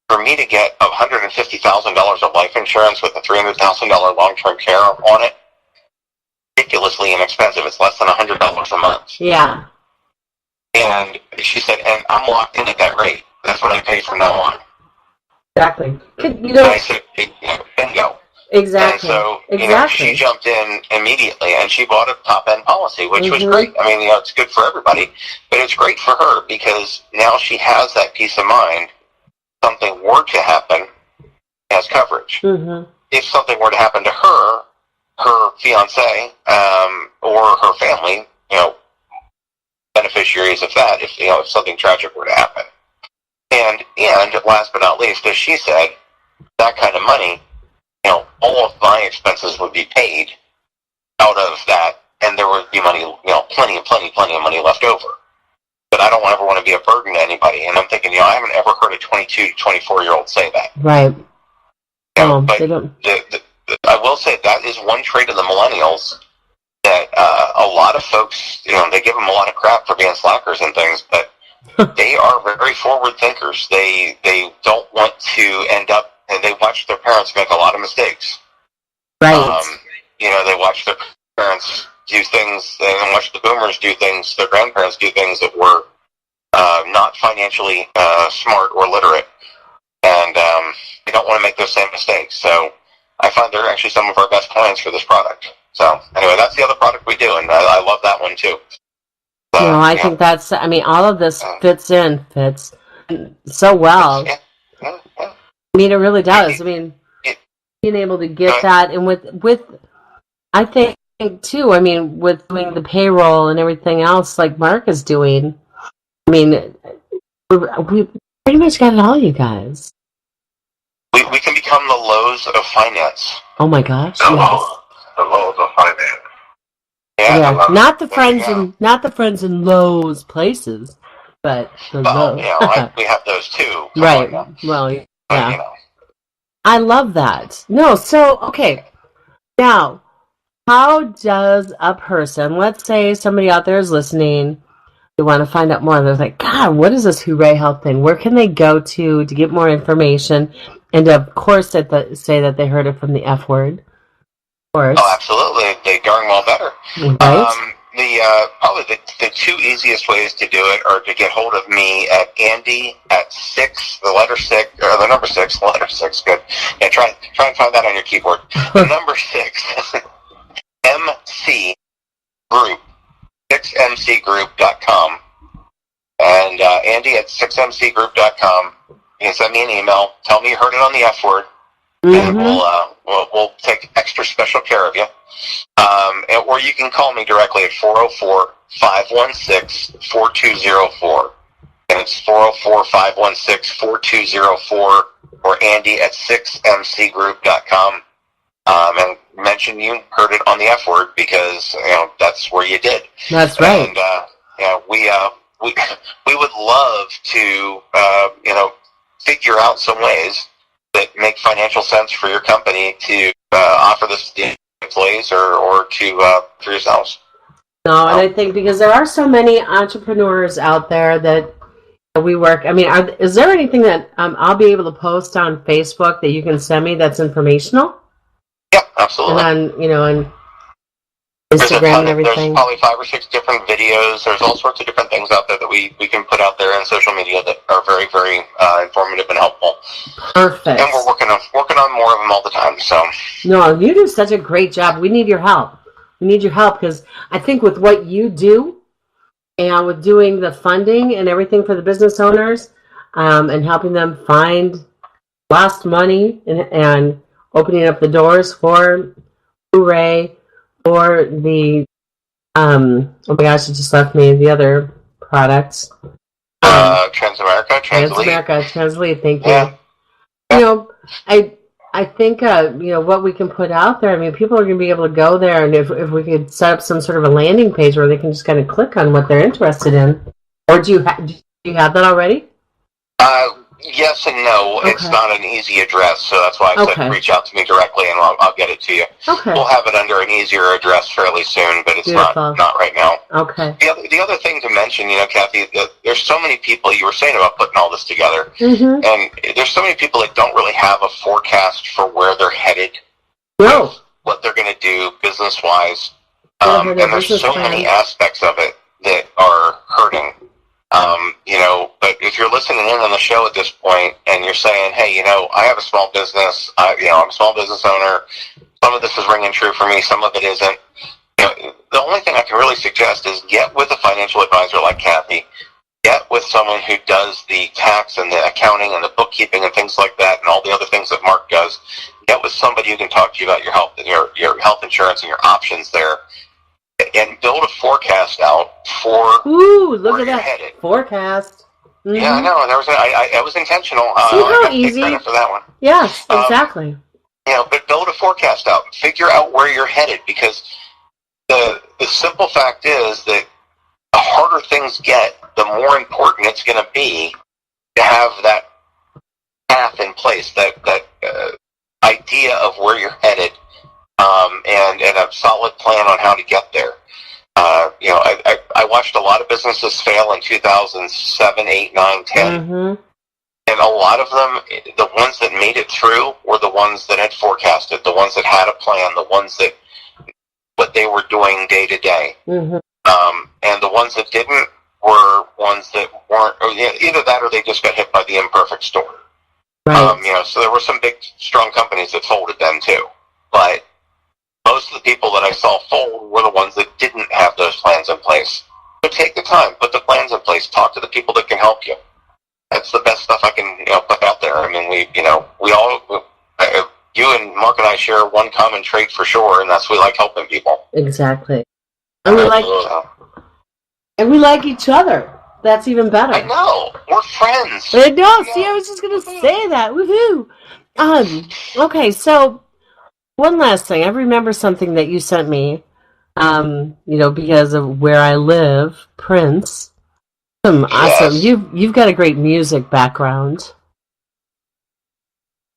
S5: For me to get $150,000 of life insurance with a $300,000 long-term care on it, ridiculously inexpensive. It's less than $100 a month.
S4: Yeah.
S5: And she said, and I'm locked in at that rate. That's what I pay from now on.
S4: Exactly.
S5: And I said, bingo.
S4: Exactly.
S5: And so, she jumped in immediately, and she bought a top-end policy, which was great. I mean, it's good for everybody, but it's great for her because now she has that peace of mind. Something were to happen, has coverage. If something were to happen to her fiance, or her family, beneficiaries of that, if something tragic were to happen. And last but not least, as she said, that kind of money, all of my expenses would be paid out of that, and there would be money, plenty of money left over. But I don't ever want to be a burden to anybody. And I'm thinking, I haven't ever heard a 22 to 24-year-old say that.
S4: Right.
S5: But
S4: they don't.
S5: I will say that is one trait of the millennials that a lot of folks, they give them a lot of crap for being slackers and things, but they are very forward thinkers. They don't want to end up, and they watch their parents make a lot of mistakes.
S4: Right.
S5: They watch their parents do things, and watch the boomers do things, their grandparents do things that were not financially smart or literate. And they don't want to make those same mistakes. So I find they're actually some of our best clients for this product. So anyway, that's the other product we do, and I love that one too. So,
S4: I think that's, all of this fits so well.
S5: Yeah.
S4: It really does. Being able to get that, and with I think too, with doing the payroll and everything else like Mark is doing, we pretty much got it all, you guys.
S5: We can become the Lowe's of finance.
S4: Oh my gosh!
S6: The Lowe's of finance.
S5: Yeah.
S4: Not the friends in Lowe's places, but the Lowe's.
S5: We have those too.
S4: Right. Well, yeah. I love that. No, so okay. Now, how does a person, let's say somebody out there is listening, they want to find out more, they're like, God, what is this Hooray Health thing? Where can they go to get more information? And of course, say that they heard it from the F word. Of course.
S5: Oh, absolutely. They darn well better.
S4: Right.
S5: Probably the two easiest ways to do it are to get hold of me at Andy at 6, the letter 6, or the number 6, the letter 6, good. Yeah, try and find that on your keyboard. The number 6, MC Group, 6mcgroup.com. And Andy at 6mcgroup.com. You can send me an email, tell me you heard it on the F word, and we'll take extra special care of you. Or you can call me directly at 404-516-4204. And it's 404-516-4204, or Andy at 6mcgroup.com. And mention you heard it on the F word because, that's where you did.
S4: That's right.
S5: And, we would love to, figure out some ways that make financial sense for your company to offer this to the employees or to for yourselves.
S4: No, and I think because there are so many entrepreneurs out there that we work. I mean, is there anything that I'll be able to post on Facebook that you can send me that's informational?
S5: Yep, absolutely.
S4: And then, and Instagram and everything.
S5: There's probably 5 or 6 different videos. There's all sorts of different things out there that we can put out there in social media that are very, very informative and helpful.
S4: Perfect.
S5: And we're working on more of them all the time. So
S4: no, you do such a great job. We need your help. We need your help because I think with what you do and with doing the funding and everything for the business owners and helping them find lost money and opening up the doors for Hooray, or the oh my gosh, it just left me the other products. Translate. Thank you.
S5: Yeah.
S4: I think what we can put out there. I mean, people are going to be able to go there, and if we could set up some sort of a landing page where they can just kind of click on what they're interested in. Or do you have that already?
S5: Yes and no. Okay. It's not an easy address, so that's why I said reach out to me directly, and I'll get it to you.
S4: Okay.
S5: We'll have it under an easier address fairly soon, but it's not right now.
S4: Okay.
S5: The other thing to mention, Kathy, there's so many people. You were saying about putting all this together,
S4: mm-hmm.
S5: and there's so many people that don't really have a forecast for where they're headed, what they're going to do business-wise, and there's so many aspects of it that are hurting. But if you're listening in on the show at this point and you're saying, hey, I have a small business, I'm a small business owner, some of this is ringing true for me, some of it isn't. The only thing I can really suggest is get with a financial advisor like Kathy, get with someone who does the tax and the accounting and the bookkeeping and things like that and all the other things that Mark does. Get with somebody who can talk to you about your health insurance and your options there. And build a forecast out for
S4: look at that
S5: headed.
S4: Forecast. Mm-hmm.
S5: Yeah, I know. That was intentional.
S4: See how
S5: Take
S4: easy?
S5: credit for that one.
S4: Yes, exactly.
S5: But build a forecast out. Figure out where you're headed, because the simple fact is that the harder things get, the more important it's going to be to have that path in place, that idea of where you're headed. And a solid plan on how to get there. I watched a lot of businesses fail in 2007, 8, 9, 10.
S4: Mm-hmm.
S5: And a lot of them, the ones that made it through were the ones that had forecasted, the ones that had a plan, the ones that what they were doing day to day.
S4: Mm-hmm.
S5: And the ones that didn't were ones that weren't, either that or they just got hit by the imperfect storm.
S4: Right.
S5: So there were some big, strong companies that folded then too. But most of the people that I saw fold were the ones that didn't have those plans in place. So take the time, put the plans in place, talk to the people that can help you. That's the best stuff I can put out there. I mean, we all, you and Mark and I share one common trait for sure, and that's we like helping people.
S4: Exactly. And we like each other. That's even better.
S5: I know. We're friends.
S4: I know. See, I was just going to say that. Woohoo. Okay, so one last thing. I remember something that you sent me, because of where I live, Prince. Awesome. You've got a great music background.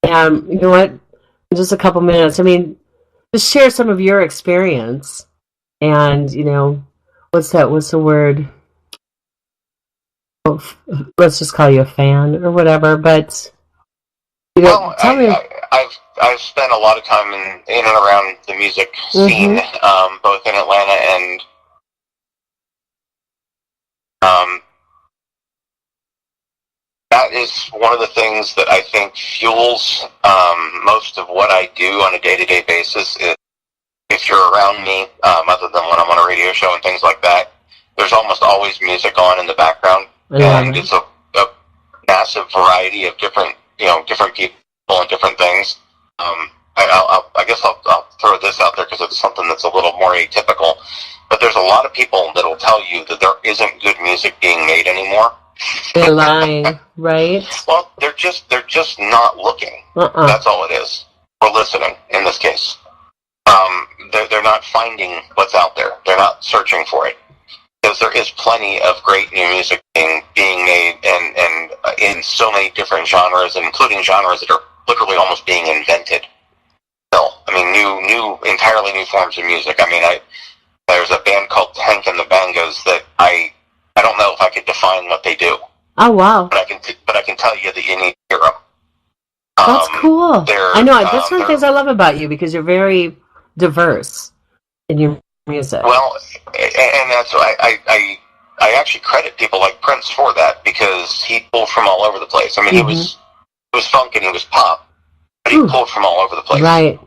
S4: And you know what? In just a couple minutes, just share some of your experience. And, what's the word? Oh, let's just call you a fan or whatever, but tell me.
S5: I've spent a lot of time in and around the music scene, both in Atlanta and that is one of the things that I think fuels most of what I do on a day-to-day basis. Is if you're around me, other than when I'm on a radio show and things like that, there's almost always music on in the background, and it's a massive variety of different people and different things. I guess I'll throw this out there because it's something that's a little more atypical. But there's a lot of people that will tell you that there isn't good music being made anymore.
S4: They're lying, right?
S5: Well, they're just not looking. That's all it is. Or listening, in this case. They're not finding what's out there. They're not searching for it. Because there is plenty of great new music being made and in so many different genres, including genres that are literally almost being invented. Still, I mean, entirely new forms of music. I mean, there's a band called Hank and the Bangos that I don't know if I could define what they do.
S4: Oh wow!
S5: But I can tell you that you need to hear them.
S4: That's cool. I know. That's one of the things I love about you, because you're very diverse in your music.
S5: Well, and that's why I actually credit people like Prince for that, because he pulled from all over the place. I mean, he was funk and he was pop, but he pulled from all over the place.
S4: Right.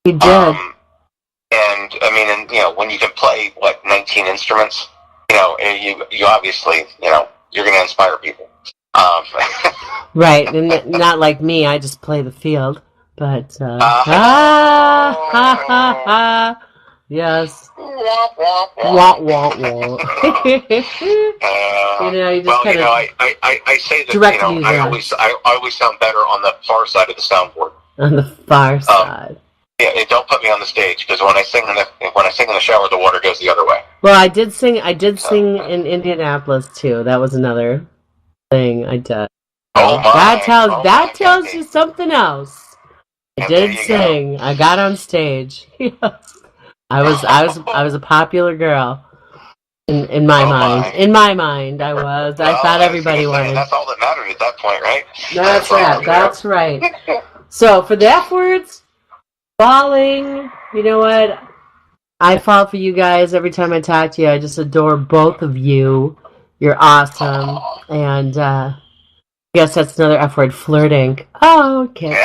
S4: He did.
S5: And I mean, and when you can play 19 instruments, you obviously, you're going to inspire people.
S4: Right, and not like me. I just play the field. But yes.
S5: Wah, wah, wah.
S4: Wah, wah, wah. You just kind of.
S5: I say that
S4: direct
S5: I always sound better on the far side of the soundboard.
S4: On the far side.
S5: Yeah, don't put me on the stage, because when I sing in the shower, the water goes the other way.
S4: Well, I did sing in Indianapolis too. That was another thing I did.
S5: Oh my!
S4: That tells you something else. I did sing. Go. I got on stage. Yes. I was a popular girl in my mind.
S5: My.
S4: In my mind, I was. I thought everybody wanted.
S5: That's all that mattered at that point, right?
S4: That's right. That's right. So for the F words, falling. You know what? I fall for you guys every time I talk to you. I just adore both of you. You're awesome. And I guess that's another F word, flirting. Oh, okay.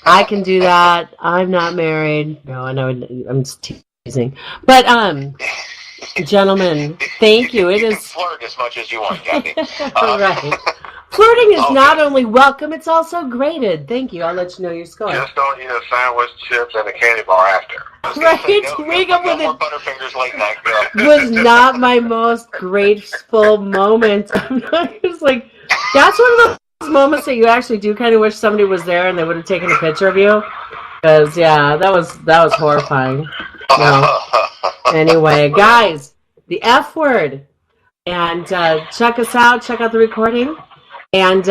S4: I can do that. I'm not married. No, I know. I'm just teasing. But, gentlemen, thank you.
S5: You can flirt as much as you want, Kathy.
S4: Right. Flirting is not only welcome, it's also graded. Thank you. I'll let you know your score.
S6: Just don't eat a sandwich, chips, and a candy bar after.
S4: Right.
S5: Wake up with more Butterfingers late night, girl.
S4: Was not my most graceful moment. I'm not just like, that's one of those moments that you actually do kind of wish somebody was there and they would have taken a picture of you. Because, yeah, that was horrifying. No. Anyway, guys, the F word. And check us out. Check out the recording. And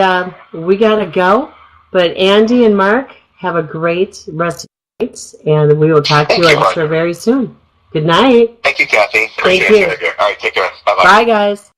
S4: we got to go. But Andy and Mark, have a great rest of the night. And we will talk to you, I'm sure, very soon. Good night.
S5: Thank you, Kathy.
S4: Thank you.
S5: All right, take care. Bye-bye.
S4: Bye, guys.